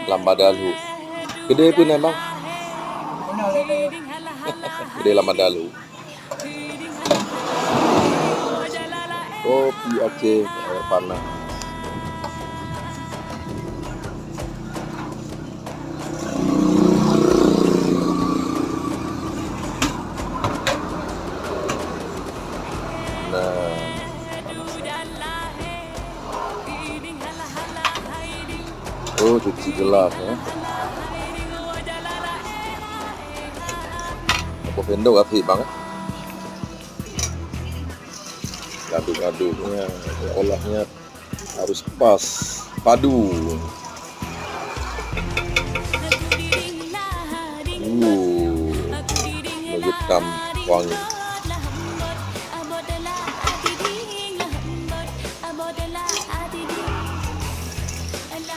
Lambadalu. Gede pun emang. Gede Lambadalu. Kopi Aceh air panas. Nah, oh, cuci gelas ya. Apa Vendo asik banget. Aduk-aduknya, olahnya harus pas, padu. Menggetam wangi.